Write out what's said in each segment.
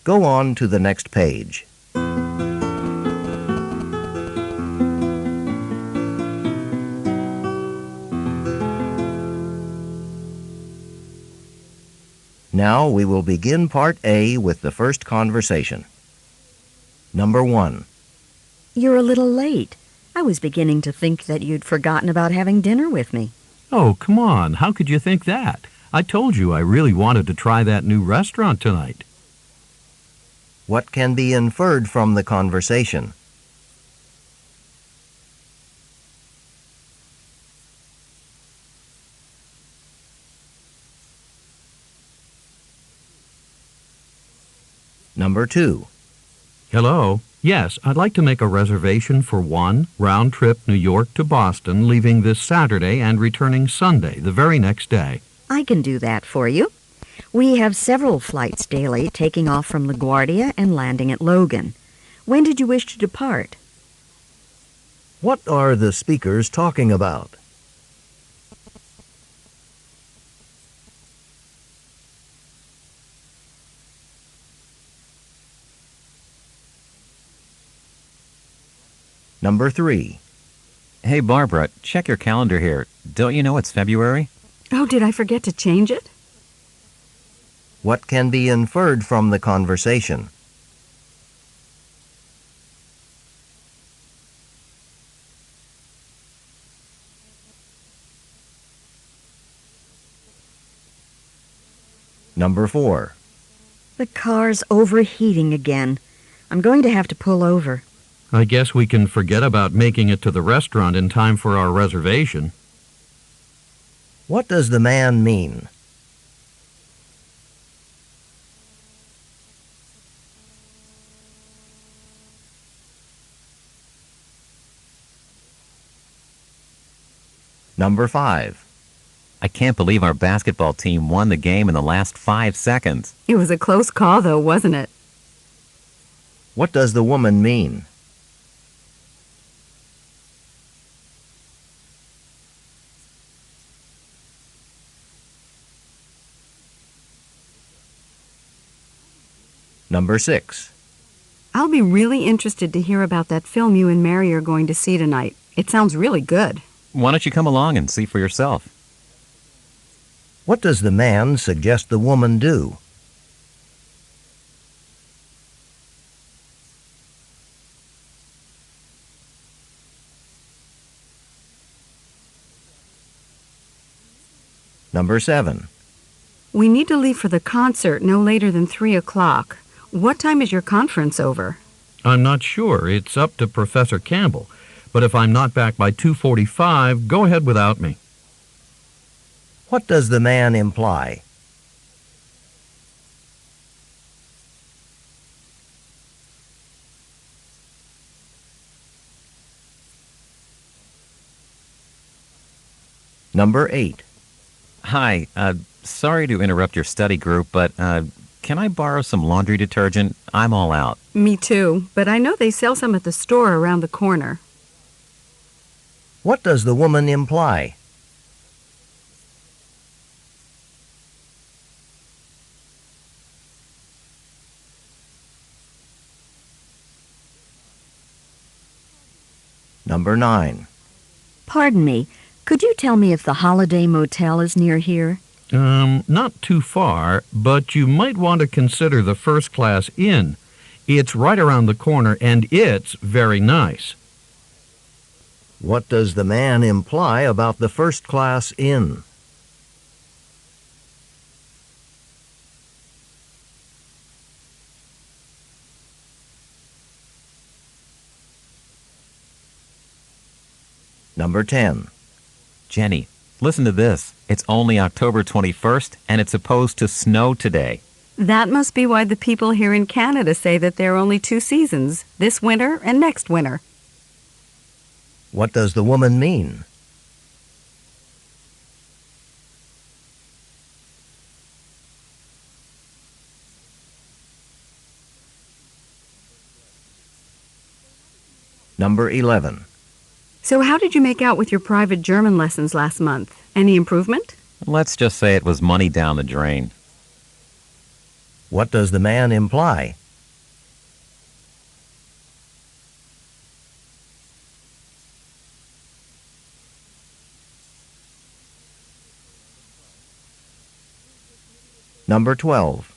Go on to the next page. Now we will begin Part A with the first conversation. Number 1. You're a little late. I was beginning to think that you'd forgotten about having dinner with me. Oh, come on. How could you think that? I told you I really wanted to try that new restaurant tonight. What can be inferred from the conversation? Number 2. Hello? Yes, I'd like to make a reservation for one round trip New York to Boston, leaving this Saturday and returning Sunday, the very next day. I can do that for you. We have several flights daily taking off from LaGuardia and landing at Logan. When did you wish to depart? What are the speakers talking about? Number 3. Hey, Barbara, check your calendar here. Don't you know it's February? Oh, did I forget to change it? What can be inferred from the conversation? Number 4. The car's overheating again. I'm going to have to pull over. I guess we can forget about making it to the restaurant in time for our reservation. What does the man mean? Number 5. I can't believe our basketball team won the game in the last 5 seconds. It was a close call, though, wasn't it? What does the woman mean? Number 6. I'll be really interested to hear about that film you and Mary are going to see tonight. It sounds really good. Why don't you come along and see for yourself? What does the man suggest the woman do? Number 7. We need to leave for the concert no later than 3 o'clock. What time is your conference over? I'm not sure. It's up to Professor Campbell. But if I'm not back by 2:45, go ahead without me. What does the man imply? Number 8. Hi, sorry to interrupt your study group, but can I borrow some laundry detergent? I'm all out. Me too, but I know they sell some at the store around the corner. What does the woman imply? Number 9. Pardon me, could you tell me if the Holiday Motel is near here? Not too far, but you might want to consider the First Class Inn. It's right around the corner, and it's very nice. What does the man imply about the First Class Inn? Number 10. Jenny, listen to this. It's only October 21st, and it's supposed to snow today. That must be why the people here in Canada say that there are only 2 seasons, this winter and next winter. What does the woman mean? Number 11. So how did you make out with your private German lessons last month? Any improvement? Let's just say it was money down the drain. What does the man imply? Number 12.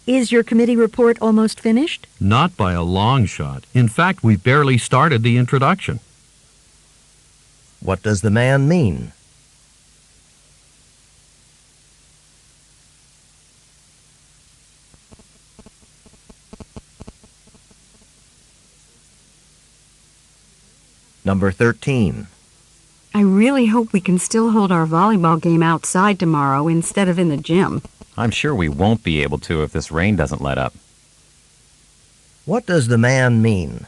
Is your committee report almost finished? Not by a long shot. In fact, we've barely started the introduction. What does the man mean? Number 13. I really hope we can still hold our volleyball game outside tomorrow instead of in the gym. I'm sure we won't be able to if this rain doesn't let up. What does the man mean?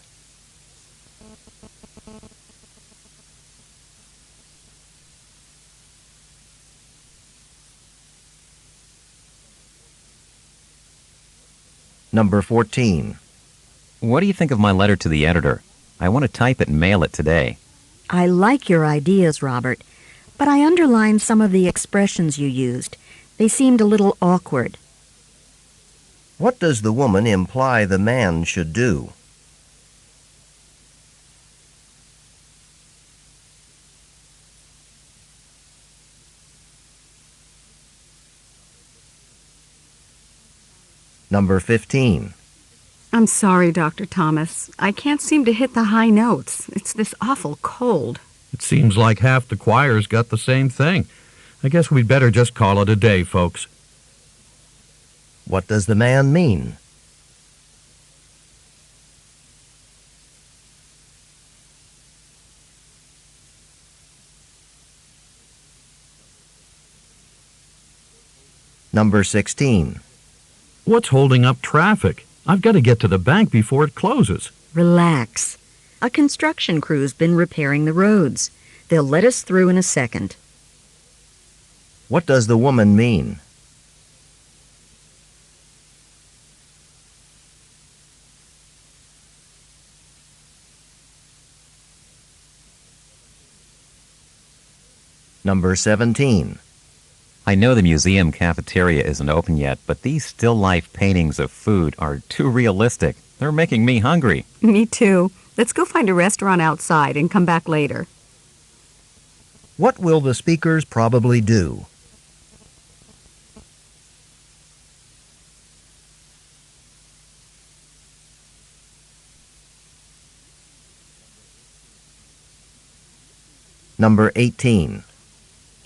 Number 14. What do you think of my letter to the editor? I want to type it and mail it today. I like your ideas, Robert, but I underlined some of the expressions you used. They seemed a little awkward. What does the woman imply the man should do? Number 15. I'm sorry, Dr. Thomas. I can't seem to hit the high notes. It's this awful cold. It seems like half the choir's got the same thing. I guess we'd better just call it a day, folks. What does the man mean? Number 16. What's holding up traffic? I've got to get to the bank before it closes. Relax. A construction crew's been repairing the roads. They'll let us through in a second. What does the woman mean? Number 17. I know the museum cafeteria isn't open yet, but these still life paintings of food are too realistic. They're making me hungry. Me too. Let's go find a restaurant outside and come back later. What will the speakers probably do? Number 18.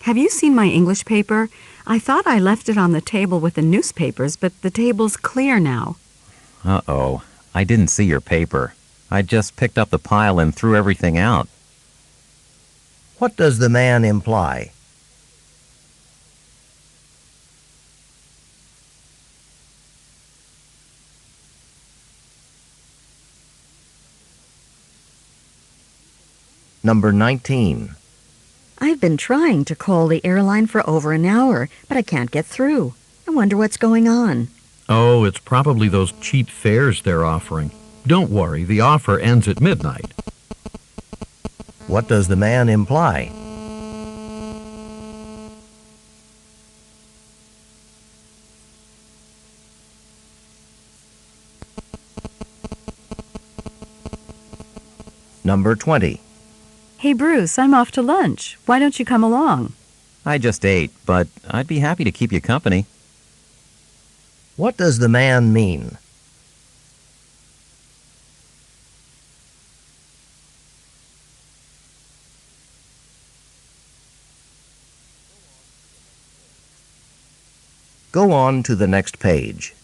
Have you seen my English paper? I thought I left it on the table with the newspapers, but the table's clear now. Uh-oh. I didn't see your paper. I just picked up the pile and threw everything out. What does the man imply? Number 19. I've been trying to call the airline for over an hour, but I can't get through. I wonder what's going on. Oh, it's probably those cheap fares they're offering. Don't worry, the offer ends at midnight. What does the man imply? Number 20. Hey, Bruce, I'm off to lunch. Why don't you come along? I just ate, but I'd be happy to keep you company. What does the man mean? Go on to the next page.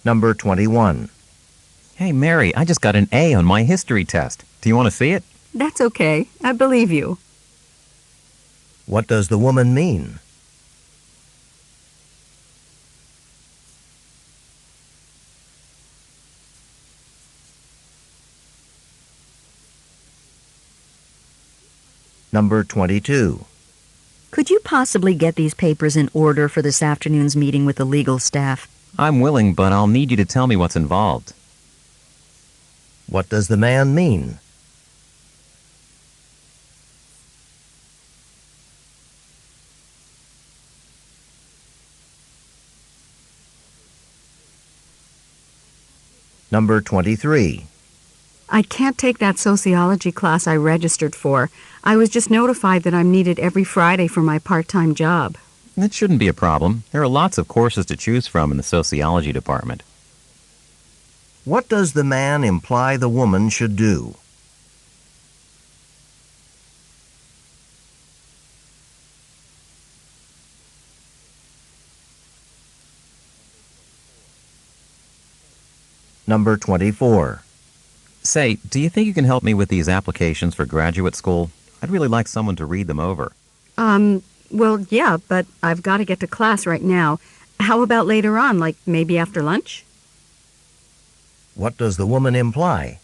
Number 21. Hey, Mary, I just got an A on my history test. Do you want to see it? That's okay. I believe you. What does the woman mean? Number 22. Could you possibly get these papers in order for this afternoon's meeting with the legal staff? I'm willing, but I'll need you to tell me what's involved. What does the man mean? Number 23. I can't take that sociology class I registered for. I was just notified that I'm needed every Friday for my part-time job. That shouldn't be a problem. There are lots of courses to choose from in the sociology department. What does the man imply the woman should do? Number 24. Say, do you think you can help me with these applications for graduate school? I'd really like someone to read them over. Well, yeah, but I've got to get to class right now. How about later on, like maybe after lunch? What does the woman imply?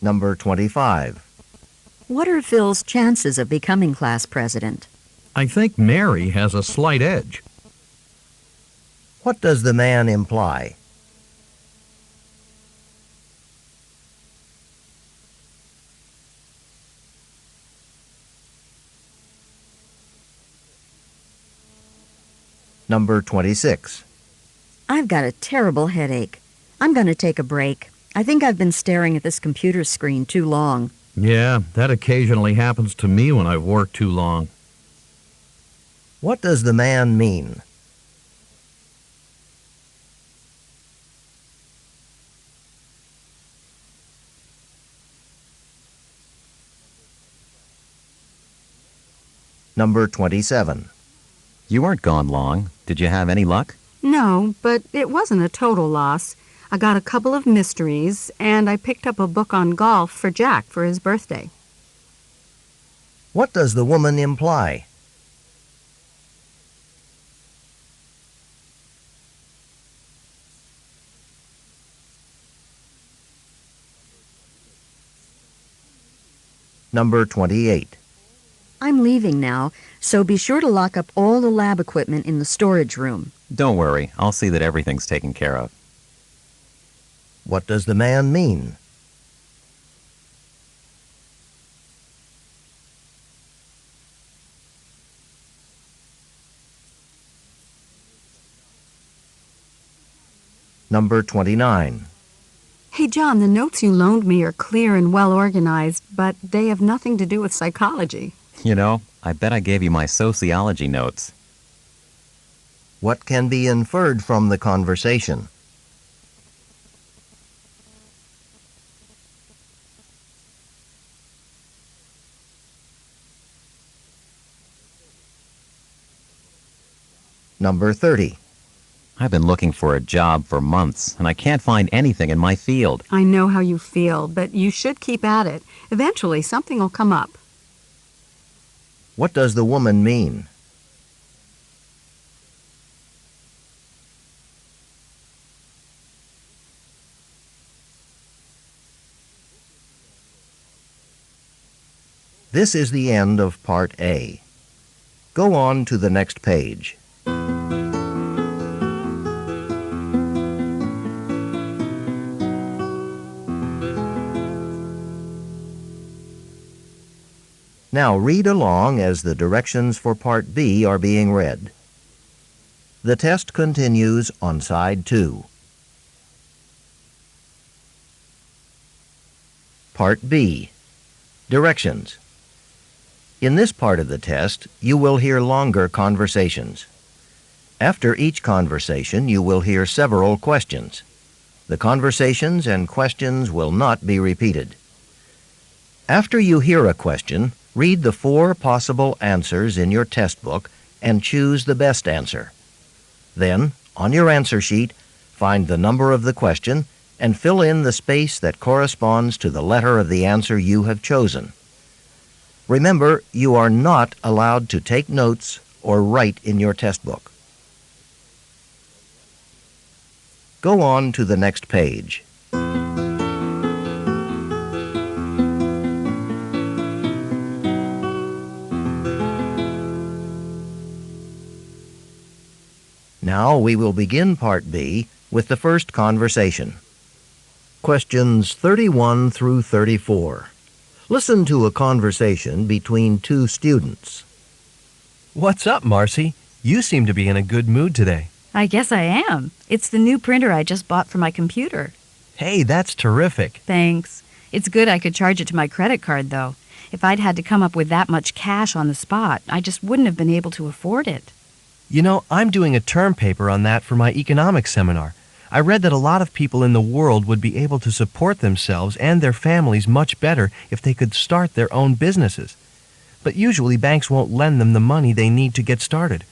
Number 25. What are Phil's chances of becoming class president? I think Mary has a slight edge. What does the man imply? Number 26. I've got a terrible headache. I'm going to take a break. I think I've been staring at this computer screen too long. Yeah, that occasionally happens to me when I've worked too long. What does the man mean? Number 27. You weren't gone long. Did you have any luck? No, but it wasn't a total loss. I got a couple of mysteries, and I picked up a book on golf for Jack for his birthday. What does the woman imply? Number 28. I'm leaving now, so be sure to lock up all the lab equipment in the storage room. Don't worry. I'll see that everything's taken care of. What does the man mean? Number 29. Hey, John, the notes you loaned me are clear and well organized, but they have nothing to do with psychology. You know, I bet I gave you my sociology notes. What can be inferred from the conversation? Number 30. I've been looking for a job for months, and I can't find anything in my field. I know how you feel, but you should keep at it. Eventually, something will come up. What does the woman mean? This is the end of Part A. Go on to the next page. Now read along as the directions for Part B are being read. The test continues on Side 2. Part B. Directions. In this part of the test, you will hear longer conversations. After each conversation, you will hear several questions. The conversations and questions will not be repeated. After you hear a question, read the 4 possible answers in your test book and choose the best answer. Then, on your answer sheet, find the number of the question and fill in the space that corresponds to the letter of the answer you have chosen. Remember, you are not allowed to take notes or write in your test book. Go on to the next page. Now we will begin Part B with the first conversation. Questions 31 through 34. Listen to a conversation between two students. What's up, Marcy? You seem to be in a good mood today. I guess I am. It's the new printer I just bought for my computer. Hey, that's terrific. Thanks. It's good I could charge it to my credit card, though. If I'd had to come up with that much cash on the spot, I just wouldn't have been able to afford it. You know, I'm doing a term paper on that for my economics seminar. I read that a lot of people in the world would be able to support themselves and their families much better if they could start their own businesses. But usually banks won't lend them the money they need to get started.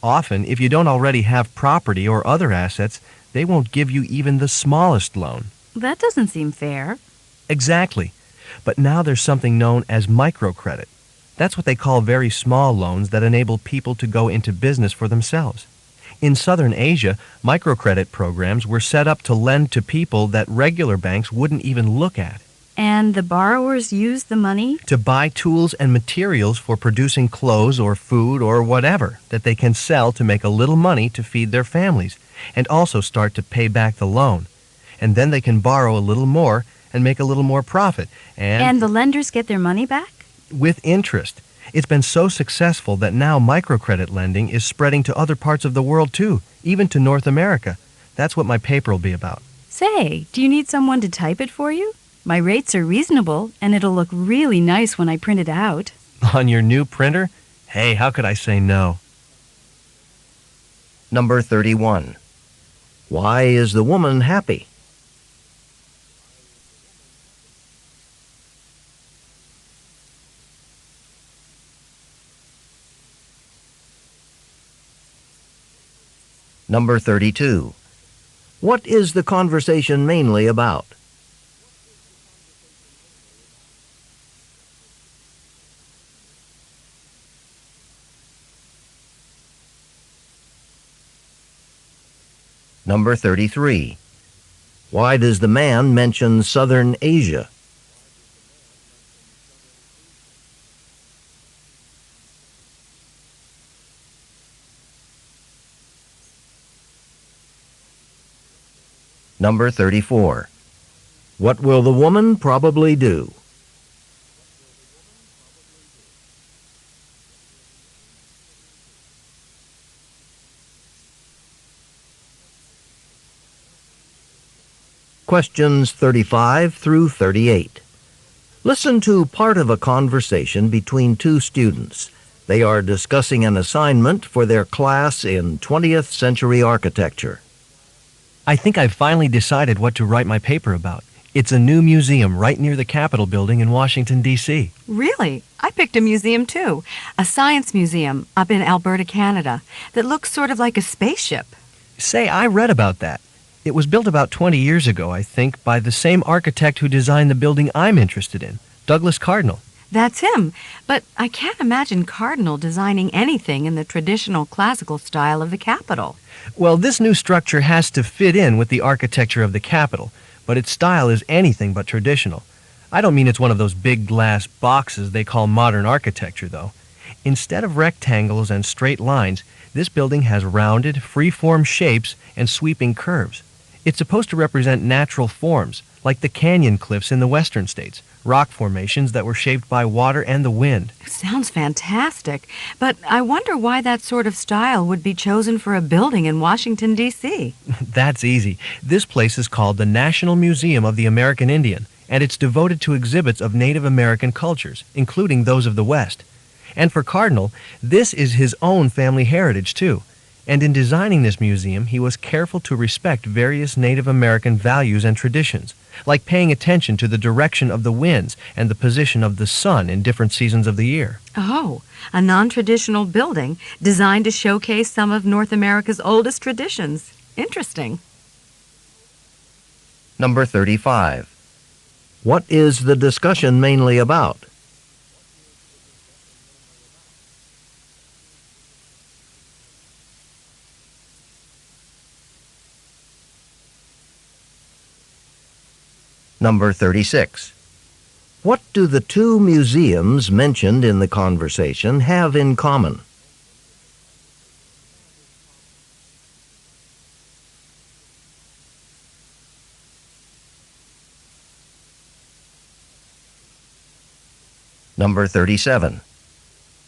Often, if you don't already have property or other assets, they won't give you even the smallest loan. That doesn't seem fair. Exactly. But now there's something known as microcredit. That's what they call very small loans that enable people to go into business for themselves. In Southern Asia, microcredit programs were set up to lend to people that regular banks wouldn't even look at. And the borrowers use the money? To buy tools and materials for producing clothes or food or whatever that they can sell to make a little money to feed their families, and also start to pay back the loan. And then they can borrow a little more and make a little more profit. And the lenders get their money back? With interest. It's been so successful that now microcredit lending is spreading to other parts of the world too, even to North America. That's what my paper will be about. Say, do you need someone to type it for you? My rates are reasonable, and it'll look really nice when I print it out. On your new printer? Hey, how could I say no? Number 31. Why is the woman happy? Number 32. What is the conversation mainly about? Number 33. Why does the man mention Southern Asia? Number 34. What will the woman probably do? Questions 35 through 38. Listen to part of a conversation between two students. They are discussing an assignment for their class in 20th century architecture. I think I've finally decided what to write my paper about. It's a new museum right near the Capitol building in Washington, D.C. Really? I picked a museum, too. A science museum up in Alberta, Canada, that looks sort of like a spaceship. Say, I read about that. It was built about 20 years ago, I think, by the same architect who designed the building I'm interested in, Douglas Cardinal. That's him. But I can't imagine Cardinal designing anything in the traditional classical style of the Capitol. Well, this new structure has to fit in with the architecture of the Capitol, but its style is anything but traditional. I don't mean it's one of those big glass boxes they call modern architecture, though. Instead of rectangles and straight lines, this building has rounded, free-form shapes and sweeping curves. It's supposed to represent natural forms, like the canyon cliffs in the western states, rock formations that were shaped by water and the wind. Sounds fantastic, but I wonder why that sort of style would be chosen for a building in Washington, D.C. That's easy. This place is called the National Museum of the American Indian, and it's devoted to exhibits of Native American cultures, including those of the West. And for Cardinal, this is his own family heritage, too. And in designing this museum, he was careful to respect various Native American values and traditions, like paying attention to the direction of the winds and the position of the sun in different seasons of the year. Oh, a non-traditional building designed to showcase some of North America's oldest traditions. Interesting. Number 35. What is the discussion mainly about? Number 36. What do the two museums mentioned in the conversation have in common? Number 37.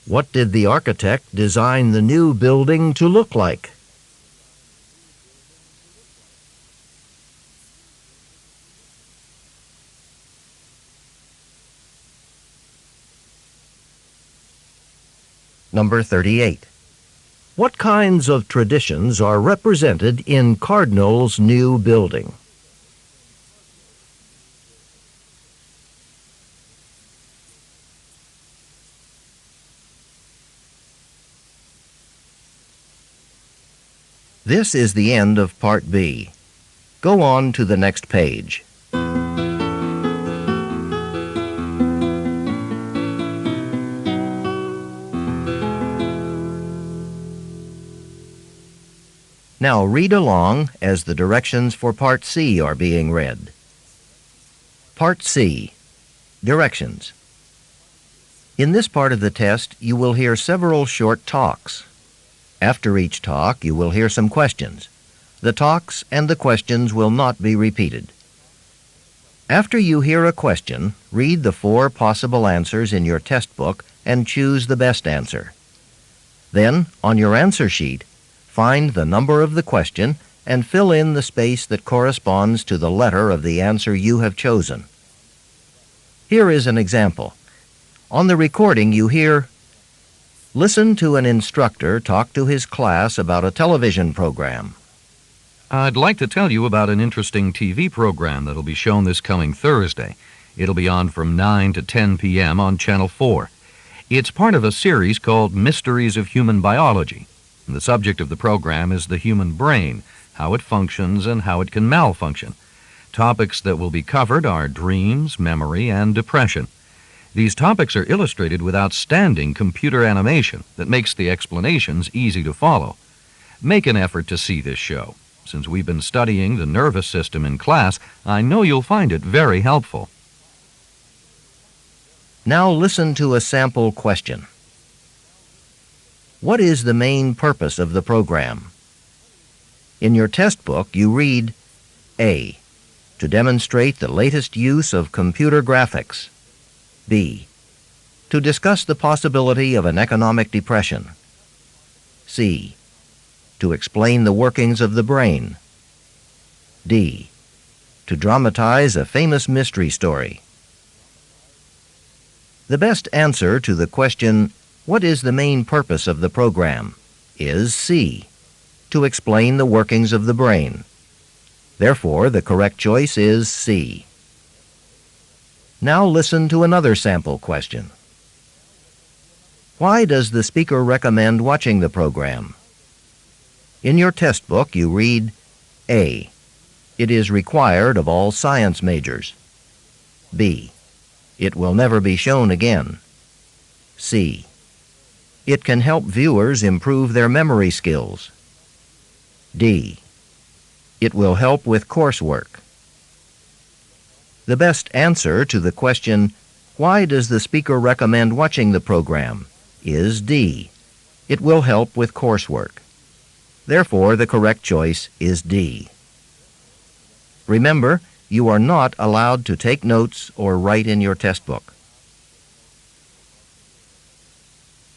What did the architect design the new building to look like? Number 38. What kinds of traditions are represented in Cardinal's new building? This is the end of Part B. Go on to the next page. Now read along as the directions for Part C are being read. Part C. Directions. In this part of the test, you will hear several short talks. After each talk, you will hear some questions. The talks and the questions will not be repeated. After you hear a question, read the 4 possible answers in your test book and choose the best answer. Then, on your answer sheet, find the number of the question and fill in the space that corresponds to the letter of the answer you have chosen. Here is an example. On the recording you hear, "Listen to an instructor talk to his class about a television program." I'd like to tell you about an interesting TV program that'll be shown this coming Thursday. It'll be on from 9 to 10 p.m. on Channel 4. It's part of a series called Mysteries of Human Biology. The subject of the program is the human brain, how it functions and how it can malfunction. Topics that will be covered are dreams, memory, and depression. These topics are illustrated with outstanding computer animation that makes the explanations easy to follow. Make an effort to see this show. Since we've been studying the nervous system in class, I know you'll find it very helpful. Now listen to a sample question. What is the main purpose of the program? In your test book, you read A. To demonstrate the latest use of computer graphics. B. To discuss the possibility of an economic depression. C. To explain the workings of the brain. D. To dramatize a famous mystery story. The best answer to the question, "What is the main purpose of the program?" is C. To explain the workings of the brain. Therefore, the correct choice is C. Now listen to another sample question. Why does the speaker recommend watching the program? In your test book, you read A. It is required of all science majors. B. It will never be shown again. C. It can help viewers improve their memory skills. D. It will help with coursework. The best answer to the question, "Why does the speaker recommend watching the program?" is D. It will help with coursework. Therefore, the correct choice is D. Remember, you are not allowed to take notes or write in your test book.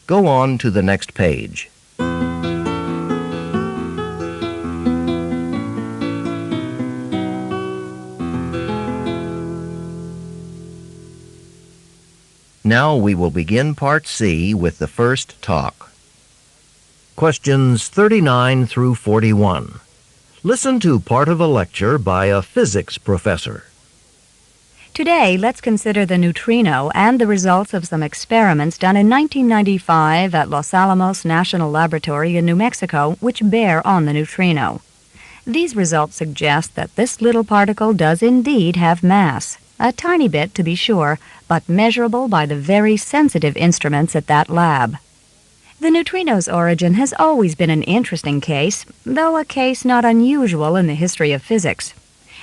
Go on to the next page. Now we will begin Part C with the first talk. Questions 39 through 41. Listen to part of a lecture by a physics professor. Today, let's consider the neutrino and the results of some experiments done in 1995 at Los Alamos National Laboratory in New Mexico, which bear on the neutrino. These results suggest that this little particle does indeed have mass, a tiny bit to be sure, but measurable by the very sensitive instruments at that lab. The neutrino's origin has always been an interesting case, though a case not unusual in the history of physics.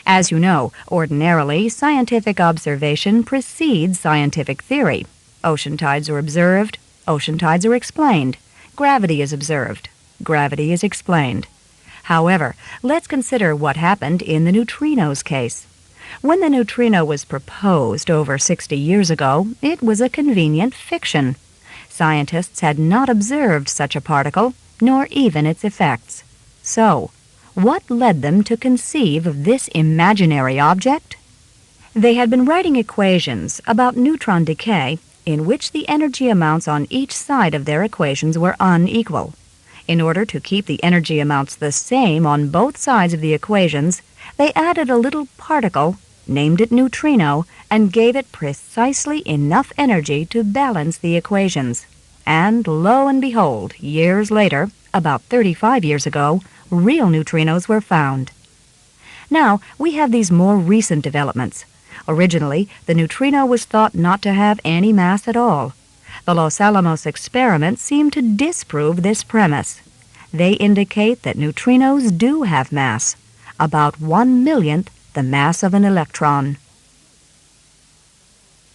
As you know, ordinarily, scientific observation precedes scientific theory. Ocean tides are observed, ocean tides are explained. Gravity is observed, gravity is explained. However, let's consider what happened in the neutrino's case. When the neutrino was proposed over 60 years ago, it was a convenient fiction. Scientists had not observed such a particle, nor even its effects. So, what led them to conceive of this imaginary object? They had been writing equations about neutron decay in which the energy amounts on each side of their equations were unequal. In order to keep the energy amounts the same on both sides of the equations, they added a little particle, named it neutrino, and gave it precisely enough energy to balance the equations. And lo and behold, years later, about 35 years ago, real neutrinos were found. Now, we have these more recent developments. Originally, the neutrino was thought not to have any mass at all. The Los Alamos experiments seem to disprove this premise. They indicate that neutrinos do have mass, about 1/1,000,000th the mass of an electron.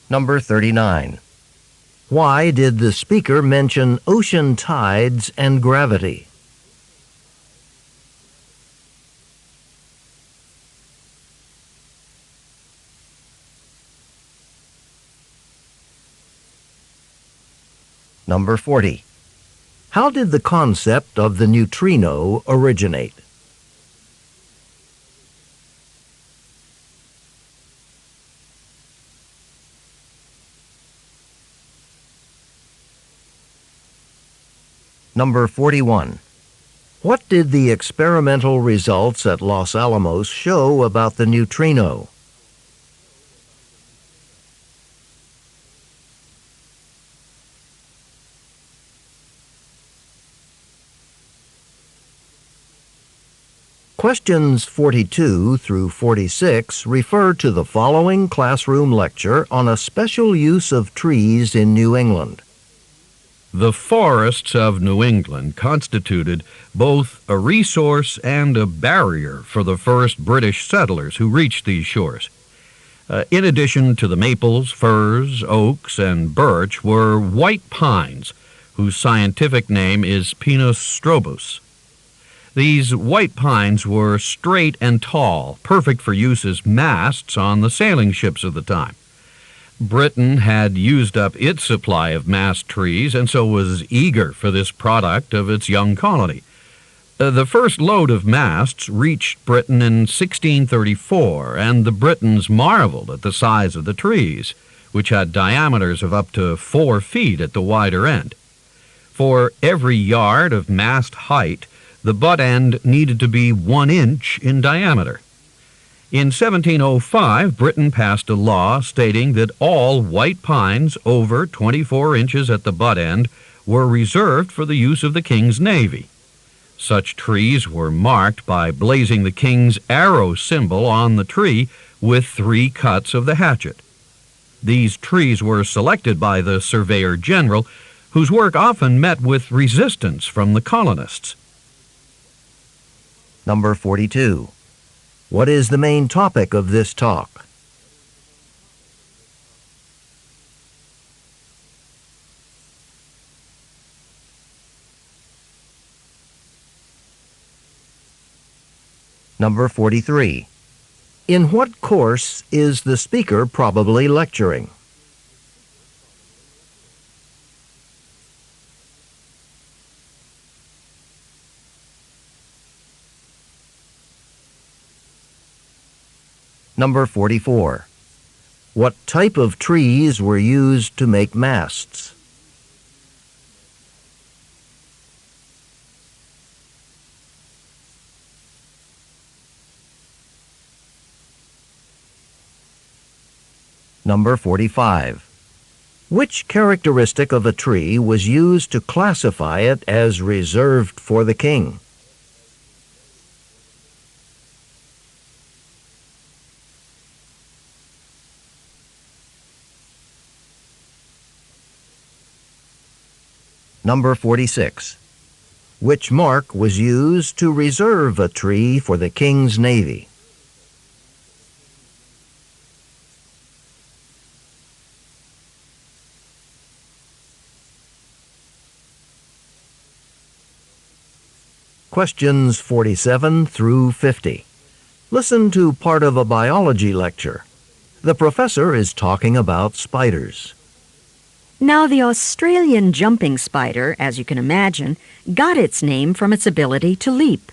Number 39. Why did the speaker mention ocean tides and gravity? Number 40. How did the concept of the neutrino originate? Number 41. What did the experimental results at Los Alamos show about the neutrino? Questions 42 through 46 refer to the following classroom lecture on a special use of trees in New England. The forests of New England constituted both a resource and a barrier for the first British settlers who reached these shores. In addition to the maples, firs, oaks, and birch were white pines, whose scientific name is Pinus strobus. These white pines were straight and tall, perfect for use as masts on the sailing ships of the time. Britain had used up its supply of mast trees and so was eager for this product of its young colony. The first load of masts reached Britain in 1634, and the Britons marveled at the size of the trees, which had diameters of up to 4 feet at the wider end. For every yard of mast height, the butt end needed to be 1 inch in diameter. In 1705, Britain passed a law stating that all white pines over 24 inches at the butt end were reserved for the use of the King's Navy. Such trees were marked by blazing the King's arrow symbol on the tree with 3 cuts of the hatchet. These trees were selected by the Surveyor General, whose work often met with resistance from the colonists. Number 42. What is the main topic of this talk? Number 43. In what course is the speaker probably lecturing? Number 44. What type of trees were used to make masts? Number 45. Which characteristic of a tree was used to classify it as reserved for the king? Number 46. Which mark was used to reserve a tree for the King's Navy? Questions 47 through 50. Listen to part of a biology lecture. The professor is talking about spiders. Now, the Australian jumping spider, as you can imagine, got its name from its ability to leap.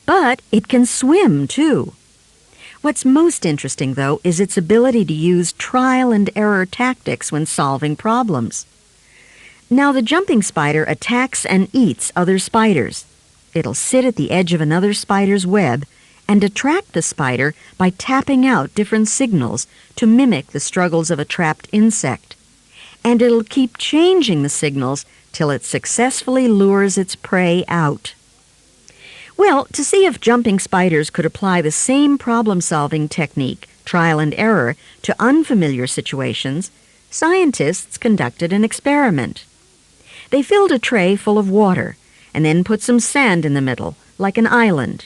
But it can swim, too. What's most interesting, though, is its ability to use trial-and-error tactics when solving problems. Now, the jumping spider attacks and eats other spiders. It'll sit at the edge of another spider's web and attract the spider by tapping out different signals to mimic the struggles of a trapped insect. And it'll keep changing the signals till it successfully lures its prey out. Well, to see if jumping spiders could apply the same problem-solving technique, trial and error, to unfamiliar situations, scientists conducted an experiment. They filled a tray full of water and then put some sand in the middle, like an island.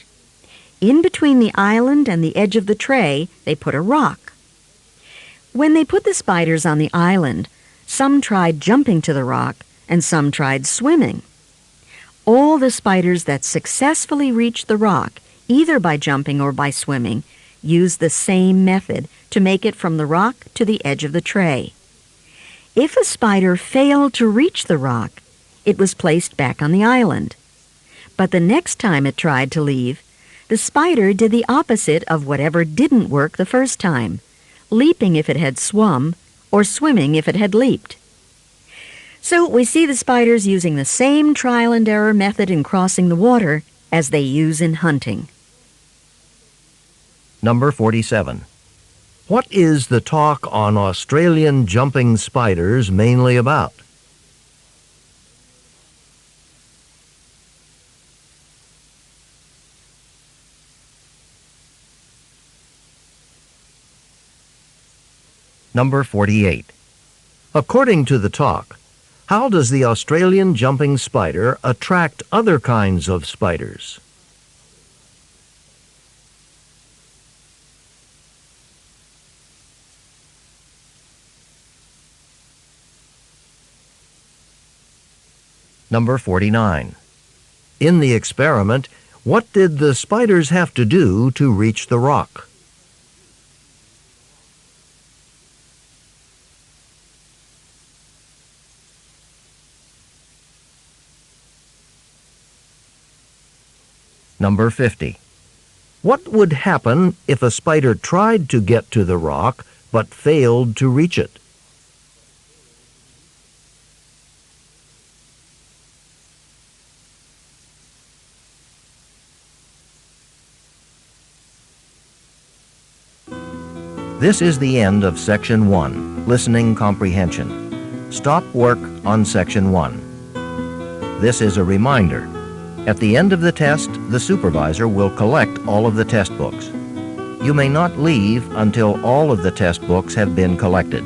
In between the island and the edge of the tray, they put a rock. When they put the spiders on the island, some tried jumping to the rock and some tried swimming. All the spiders that successfully reached the rock, either by jumping or by swimming, used the same method to make it from the rock to the edge of the tray. If a spider failed to reach the rock, it was placed back on the island. But the next time it tried to leave, the spider did the opposite of whatever didn't work the first time, leaping if it had swum or swimming if it had leaped. So we see the spiders using the same trial-and-error method in crossing the water as they use in hunting. Number 47. What is the talk on Australian jumping spiders mainly about? Number 48. According to the talk, how does the Australian jumping spider attract other kinds of spiders? Number 49. In the experiment, what did the spiders have to do to reach the rock? Number 50. What would happen if a spider tried to get to the rock but failed to reach it? This is the end of Section 1, Listening Comprehension. Stop work on Section 1. This is a reminder. At the end of the test, the supervisor will collect all of the test books. You may not leave until all of the test books have been collected.